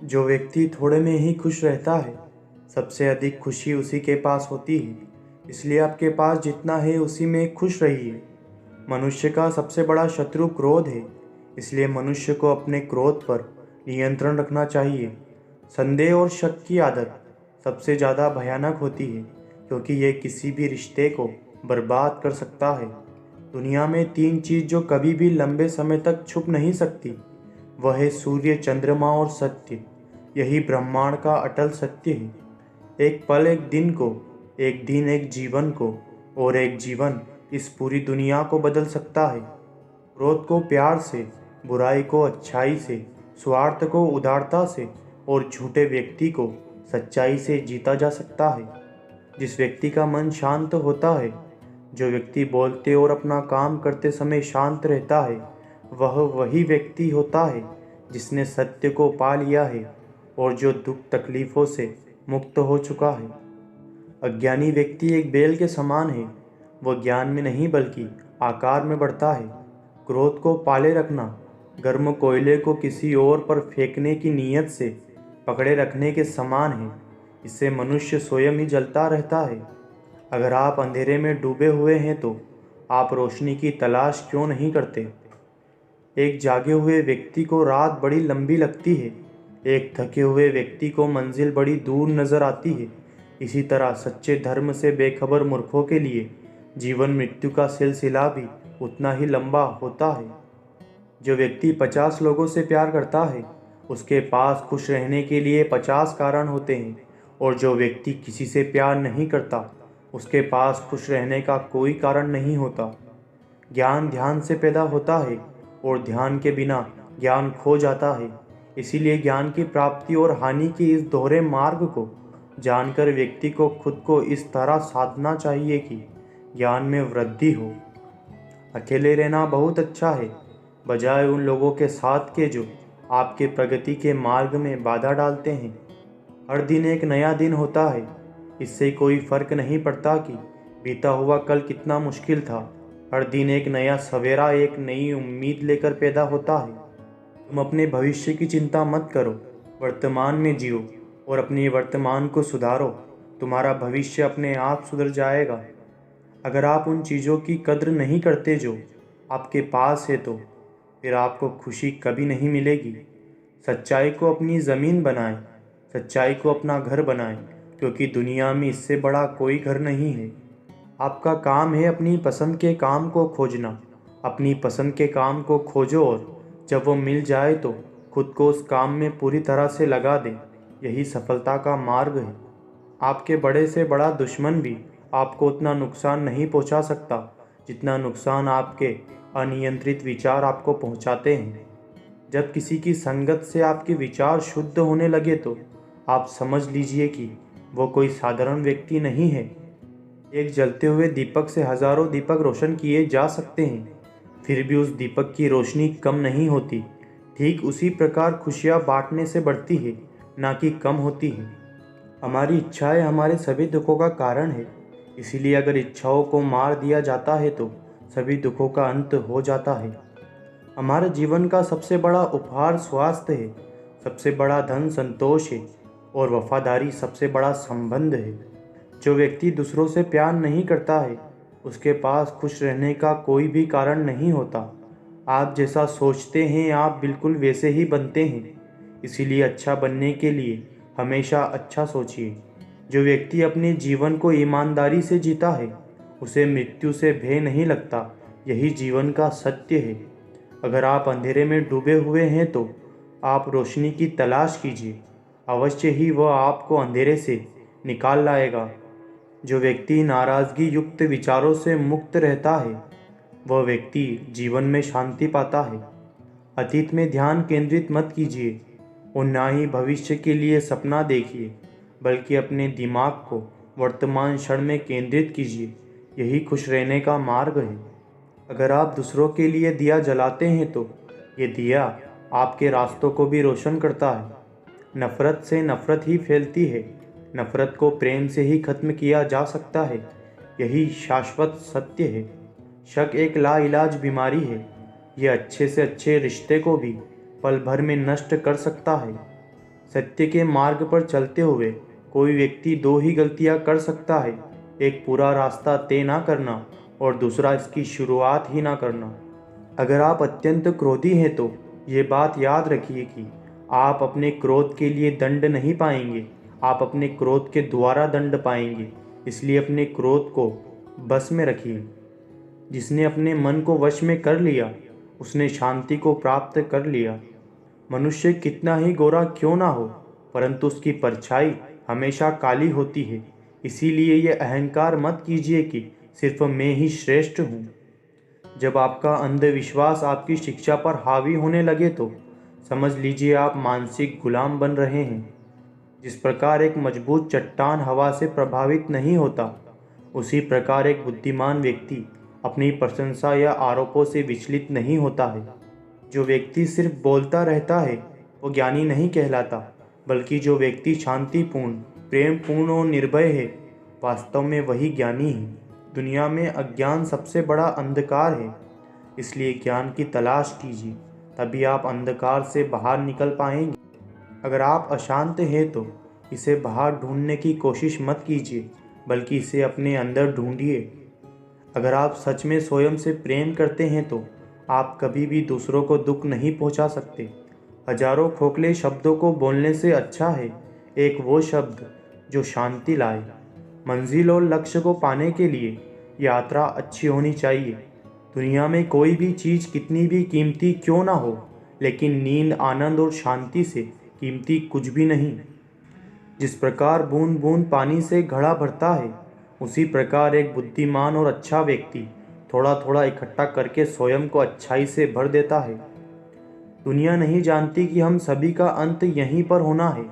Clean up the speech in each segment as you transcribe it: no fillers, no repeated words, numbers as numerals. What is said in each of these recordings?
जो व्यक्ति थोड़े में ही खुश रहता है, सबसे अधिक खुशी उसी के पास होती है। इसलिए आपके पास जितना है उसी में खुश रहिए। मनुष्य का सबसे बड़ा शत्रु क्रोध है, इसलिए मनुष्य को अपने क्रोध पर नियंत्रण रखना चाहिए। संदेह और शक की आदत सबसे ज़्यादा भयानक होती है, क्योंकि ये किसी भी रिश्ते को बर्बाद कर सकता है। दुनिया में तीन चीज़ जो कभी भी लंबे समय तक छुप नहीं सकती, वह है सूर्य, चंद्रमा और सत्य। यही ब्रह्मांड का अटल सत्य है। एक पल एक दिन को, एक दिन एक जीवन को, और एक जीवन इस पूरी दुनिया को बदल सकता है। क्रोध को प्यार से, बुराई को अच्छाई से, स्वार्थ को उदारता से और झूठे व्यक्ति को सच्चाई से जीता जा सकता है। जिस व्यक्ति का मन शांत होता है, जो व्यक्ति बोलते और अपना काम करते समय शांत रहता है, वह वही व्यक्ति होता है जिसने सत्य को पा लिया है और जो दुख तकलीफ़ों से मुक्त हो चुका है। अज्ञानी व्यक्ति एक बेल के समान है। वह ज्ञान में नहीं बल्कि आकार में बढ़ता है। क्रोध को पाले रखना गर्म कोयले को किसी और पर फेंकने की नीयत से पकड़े रखने के समान है। इससे मनुष्य स्वयं ही जलता रहता है। अगर आप अंधेरे में डूबे हुए हैं तो आप रोशनी की तलाश क्यों नहीं करते? एक जागे हुए व्यक्ति को रात बड़ी लंबी लगती है, एक थके हुए व्यक्ति को मंजिल बड़ी दूर नजर आती है। इसी तरह सच्चे धर्म से बेखबर मूर्खों के लिए जीवन मृत्यु का सिलसिला भी उतना ही लंबा होता है। जो व्यक्ति 50 लोगों से प्यार करता है, उसके पास खुश रहने के लिए 50 कारण होते हैं, और जो व्यक्ति किसी से प्यार नहीं करता, उसके पास खुश रहने का कोई कारण नहीं होता। ज्ञान ध्यान से पैदा होता है और ध्यान के बिना ज्ञान खो जाता है। इसीलिए ज्ञान की प्राप्ति और हानि के इस दोहरे मार्ग को जानकर व्यक्ति को खुद को इस तरह साधना चाहिए कि ज्ञान में वृद्धि हो। अकेले रहना बहुत अच्छा है, बजाय उन लोगों के साथ के जो आपके प्रगति के मार्ग में बाधा डालते हैं। हर दिन एक नया दिन होता है। इससे कोई फर्क नहीं पड़ता कि बीता हुआ कल कितना मुश्किल था। हर दिन एक नया सवेरा एक नई उम्मीद लेकर पैदा होता है। तुम अपने भविष्य की चिंता मत करो, वर्तमान में जियो और अपने वर्तमान को सुधारो। तुम्हारा भविष्य अपने आप सुधर जाएगा। अगर आप उन चीज़ों की कद्र नहीं करते जो आपके पास है, तो फिर आपको खुशी कभी नहीं मिलेगी। सच्चाई को अपनी ज़मीन बनाएं, सच्चाई को अपना घर बनाएं, क्योंकि दुनिया में इससे बड़ा कोई घर नहीं है। आपका काम है अपनी पसंद के काम को खोजना। अपनी पसंद के काम को खोजो और जब वो मिल जाए तो खुद को उस काम में पूरी तरह से लगा दें। यही सफलता का मार्ग है। आपके बड़े से बड़ा दुश्मन भी आपको उतना नुकसान नहीं पहुंचा सकता जितना नुकसान आपके अनियंत्रित विचार आपको पहुंचाते हैं। जब किसी की संगत से आपके विचार शुद्ध होने लगे तो आप समझ लीजिए कि वो कोई साधारण व्यक्ति नहीं है। एक जलते हुए दीपक से हजारों दीपक रोशन किए जा सकते हैं, फिर भी उस दीपक की रोशनी कम नहीं होती। ठीक उसी प्रकार खुशियाँ बांटने से बढ़ती है, ना कि कम होती है। हमारी इच्छाएं हमारे सभी दुखों का कारण है। इसीलिए अगर इच्छाओं को मार दिया जाता है तो सभी दुखों का अंत हो जाता है। हमारे जीवन का सबसे बड़ा उपहार स्वास्थ्य है, सबसे बड़ा धन संतोष है और वफादारी सबसे बड़ा संबंध है। जो व्यक्ति दूसरों से प्यार नहीं करता है, उसके पास खुश रहने का कोई भी कारण नहीं होता। आप जैसा सोचते हैं आप बिल्कुल वैसे ही बनते हैं। इसीलिए अच्छा बनने के लिए हमेशा अच्छा सोचिए। जो व्यक्ति अपने जीवन को ईमानदारी से जीता है, उसे मृत्यु से भय नहीं लगता। यही जीवन का सत्य है। अगर आप अंधेरे में डूबे हुए हैं तो आप रोशनी की तलाश कीजिए। अवश्य ही वह आपको अंधेरे से निकाल लाएगा। जो व्यक्ति नाराज़गी युक्त विचारों से मुक्त रहता है, वह व्यक्ति जीवन में शांति पाता है। अतीत में ध्यान केंद्रित मत कीजिए और ना ही भविष्य के लिए सपना देखिए, बल्कि अपने दिमाग को वर्तमान क्षण में केंद्रित कीजिए। यही खुश रहने का मार्ग है। अगर आप दूसरों के लिए दिया जलाते हैं तो ये दिया आपके रास्तों को भी रोशन करता है। नफ़रत से नफ़रत ही फैलती है। नफ़रत को प्रेम से ही खत्म किया जा सकता है। यही शाश्वत सत्य है। शक एक लाइलाज बीमारी है। यह अच्छे से अच्छे रिश्ते को भी पल भर में नष्ट कर सकता है। सत्य के मार्ग पर चलते हुए कोई व्यक्ति दो ही गलतियां कर सकता है, एक पूरा रास्ता तय ना करना और दूसरा इसकी शुरुआत ही ना करना। अगर आप अत्यंत क्रोधी हैं तो ये बात याद रखिए कि आप अपने क्रोध के लिए दंड नहीं पाएंगे, आप अपने क्रोध के द्वारा दंड पाएंगे। इसलिए अपने क्रोध को बस में रखिए। जिसने अपने मन को वश में कर लिया उसने शांति को प्राप्त कर लिया। मनुष्य कितना ही गोरा क्यों ना हो, परंतु उसकी परछाई हमेशा काली होती है। इसीलिए ये अहंकार मत कीजिए कि सिर्फ मैं ही श्रेष्ठ हूँ। जब आपका अंधविश्वास आपकी शिक्षा पर हावी होने लगे तो समझ लीजिए आप मानसिक गुलाम बन रहे हैं। जिस प्रकार एक मजबूत चट्टान हवा से प्रभावित नहीं होता, उसी प्रकार एक बुद्धिमान व्यक्ति अपनी प्रशंसा या आरोपों से विचलित नहीं होता है। जो व्यक्ति सिर्फ बोलता रहता है वो ज्ञानी नहीं कहलाता, बल्कि जो व्यक्ति शांतिपूर्ण, प्रेमपूर्ण और निर्भय है, वास्तव में वही ज्ञानी है। दुनिया में अज्ञान सबसे बड़ा अंधकार है, इसलिए ज्ञान की तलाश कीजिए, तभी आप अंधकार से बाहर निकल पाएंगे। अगर आप अशांत हैं तो इसे बाहर ढूंढने की कोशिश मत कीजिए, बल्कि इसे अपने अंदर ढूंढिए। अगर आप सच में स्वयं से प्रेम करते हैं तो आप कभी भी दूसरों को दुख नहीं पहुंचा सकते। हजारों खोखले शब्दों को बोलने से अच्छा है एक वो शब्द जो शांति लाए। मंजिल और लक्ष्य को पाने के लिए यात्रा अच्छी होनी चाहिए। दुनिया में कोई भी चीज़ कितनी भी कीमती क्यों ना हो, लेकिन नींद, आनंद और शांति से कीमती कुछ भी नहीं। जिस प्रकार बूंद बूंद पानी से घड़ा भरता है, उसी प्रकार एक बुद्धिमान और अच्छा व्यक्ति थोड़ा थोड़ा इकट्ठा करके स्वयं को अच्छाई से भर देता है। दुनिया नहीं जानती कि हम सभी का अंत यहीं पर होना है,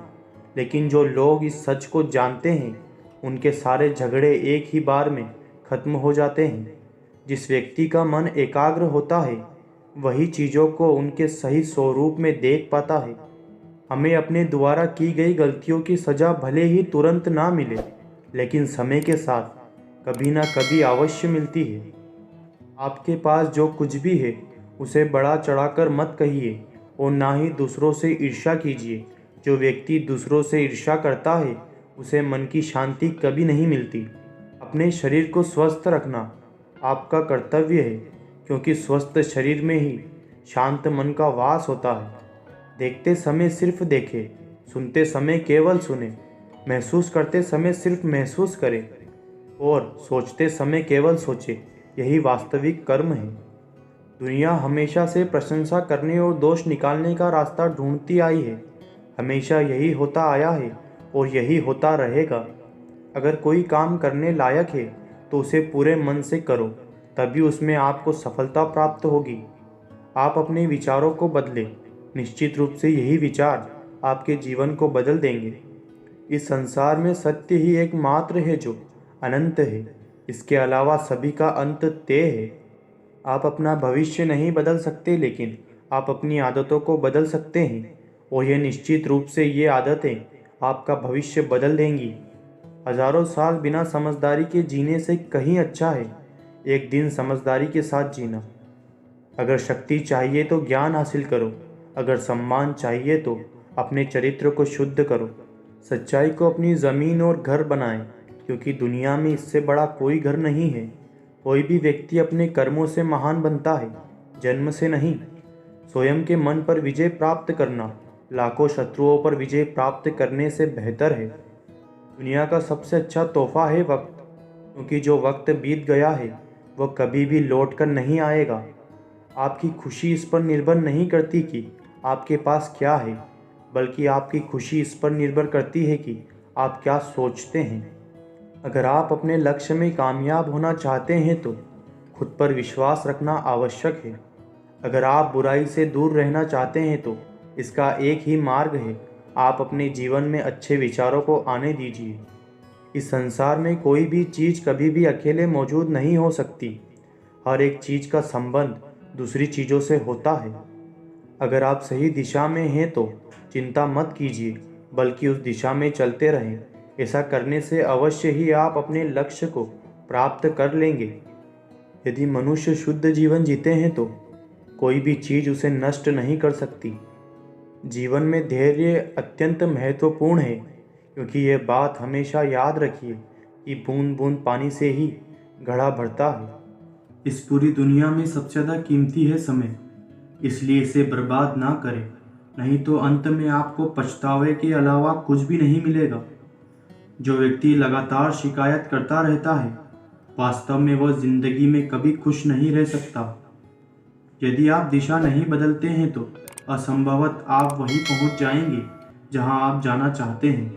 लेकिन जो लोग इस सच को जानते हैं उनके सारे झगड़े एक ही बार में खत्म हो जाते हैं। जिस व्यक्ति का मन एकाग्र होता है वही चीज़ों को उनके सही स्वरूप में देख पाता है। हमें अपने द्वारा की गई गलतियों की सज़ा भले ही तुरंत ना मिले, लेकिन समय के साथ कभी ना कभी अवश्य मिलती है। आपके पास जो कुछ भी है उसे बड़ा चढ़ाकर मत कहिए और ना ही दूसरों से ईर्ष्या कीजिए। जो व्यक्ति दूसरों से ईर्ष्या करता है उसे मन की शांति कभी नहीं मिलती। अपने शरीर को स्वस्थ रखना आपका कर्तव्य है, क्योंकि स्वस्थ शरीर में ही शांत मन का वास होता है। देखते समय सिर्फ देखें, सुनते समय केवल सुने, महसूस करते समय सिर्फ महसूस करें और सोचते समय केवल सोचे। यही वास्तविक कर्म है। दुनिया हमेशा से प्रशंसा करने और दोष निकालने का रास्ता ढूंढती आई है। हमेशा यही होता आया है और यही होता रहेगा। अगर कोई काम करने लायक है तो उसे पूरे मन से करो, तभी उसमें आपको सफलता प्राप्त होगी। आप अपने विचारों को बदलें, निश्चित रूप से यही विचार आपके जीवन को बदल देंगे। इस संसार में सत्य ही एकमात्र है जो अनंत है, इसके अलावा सभी का अंत तय है। आप अपना भविष्य नहीं बदल सकते, लेकिन आप अपनी आदतों को बदल सकते हैं और यह निश्चित रूप से ये आदतें आपका भविष्य बदल देंगी। हजारों साल बिना समझदारी के जीने से कहीं अच्छा है एक दिन समझदारी के साथ जीना। अगर शक्ति चाहिए तो ज्ञान हासिल करो, अगर सम्मान चाहिए तो अपने चरित्र को शुद्ध करो। सच्चाई को अपनी ज़मीन और घर बनाएं, क्योंकि दुनिया में इससे बड़ा कोई घर नहीं है। कोई भी व्यक्ति अपने कर्मों से महान बनता है, जन्म से नहीं। स्वयं के मन पर विजय प्राप्त करना लाखों शत्रुओं पर विजय प्राप्त करने से बेहतर है। दुनिया का सबसे अच्छा तोहफा है वक्त, क्योंकि जो वक्त बीत गया है वह कभी भी लौट कर नहीं आएगा। आपकी खुशी इस पर निर्भर नहीं करती कि आपके पास क्या है, बल्कि आपकी खुशी इस पर निर्भर करती है कि आप क्या सोचते हैं। अगर आप अपने लक्ष्य में कामयाब होना चाहते हैं तो खुद पर विश्वास रखना आवश्यक है। अगर आप बुराई से दूर रहना चाहते हैं तो इसका एक ही मार्ग है, आप अपने जीवन में अच्छे विचारों को आने दीजिए। इस संसार में कोई भी चीज़ कभी भी अकेले मौजूद नहीं हो सकती। हर एक चीज़ का संबंध दूसरी चीज़ों से होता है। अगर आप सही दिशा में हैं तो चिंता मत कीजिए, बल्कि उस दिशा में चलते रहें। ऐसा करने से अवश्य ही आप अपने लक्ष्य को प्राप्त कर लेंगे। यदि मनुष्य शुद्ध जीवन जीते हैं तो कोई भी चीज़ उसे नष्ट नहीं कर सकती। जीवन में धैर्य अत्यंत महत्वपूर्ण है, क्योंकि यह बात हमेशा याद रखिए कि बूंद बूंद पानी से ही घड़ा भरता है। इस पूरी दुनिया में सबसे ज़्यादा कीमती है समय, इसलिए इसे बर्बाद ना करें, नहीं तो अंत में आपको पछतावे के अलावा कुछ भी नहीं मिलेगा। जो व्यक्ति लगातार शिकायत करता रहता है, वास्तव में वह जिंदगी में कभी खुश नहीं रह सकता। यदि आप दिशा नहीं बदलते हैं तो असंभवतः आप वहीं पहुंच जाएंगे जहां आप जाना चाहते हैं।